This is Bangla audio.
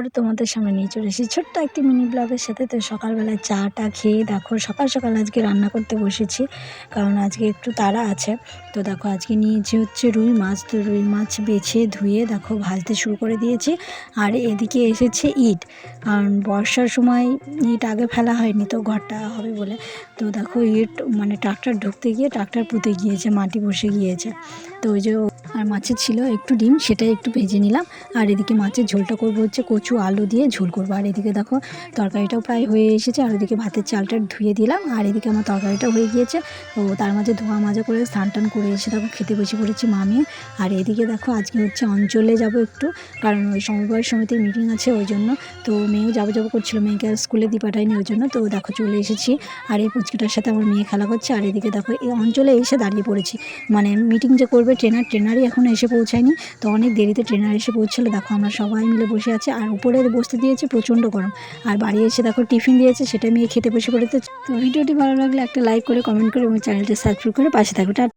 আবারও তোমাদের সামনে নিয়ে চলে এসেছি ছোট্ট একটি মিনি ব্লগের সাথে। তো সকালবেলায় চাটা খেয়ে দেখো সকাল সকাল আজকে রান্না করতে বসেছি, কারণ আজকে একটু তাড়া আছে। তো দেখো আজকে নিয়েছি হচ্ছে রুই মাছ। তো রুই মাছ বেছে ধুয়ে দেখো ভাজতে শুরু করে দিয়েছি। আর এদিকে এসেছে ইট, কারণ বর্ষার সময় ইট আগে ফেলা হয়নি তো ঘরটা হবে বলে। তো দেখো ইট মানে ট্রাক্টর ঢুকতে গিয়ে ট্রাক্টর পুঁতে গিয়েছে, মাটি বসে গিয়েছে। তো ওই যে আর মাছের ছিল একটু ডিম, সেটাই একটু ভেজে নিলাম। আর এদিকে মাছের ঝোলটা করবো হচ্ছে কচু আলু দিয়ে ঝোল করবো। আর এদিকে দেখো তরকারিটাও প্রায় হয়ে এসেছে। আর ওদিকে ভাতের চালটা ধুয়ে দিলাম। আর এদিকে আমার তরকারিটাও হয়ে গিয়েছে। তো তার মাঝে ধোয়া মাজা করে স্নান টান করে এসে দেখো খেতে বসে পড়েছি মামি। আর এদিকে দেখো আজকে হচ্ছে অঞ্চলে যাব একটু, কারণ ওই সমবায় সমিতির মিটিং আছে ওই জন্য। তো মেয়েও যাবো করছিল, মেয়েকে আর স্কুলে দিয়ে পাঠায়নি ওই জন্য। তো দেখো চলে এসেছি। আর এই পুচকিটার সাথে আমার মেয়ে খেলা করছে। আর এদিকে দেখো এই অঞ্চলে এসে দাঁড়িয়ে পড়েছি, মানে মিটিং যে করবে ট্রেনারই এখনও এসে পৌঁছায়নি। তো অনেক দেরিতে ট্রেনার এসে পৌঁছালো। দেখো আমরা সবাই মিলে বসে আছি। আর উপরে বসতে দিয়েছে, প্রচণ্ড গরম। আর বাড়ি এসে দেখো টিফিন দিয়েছে, সেটা মেয়ে খেতে বসে পড়েছে। তো ভিডিওটি ভালো লাগলে একটা লাইক করে কমেন্ট করে এবং চ্যানেলটি সাবস্ক্রাইব করে পাশে থাকবে।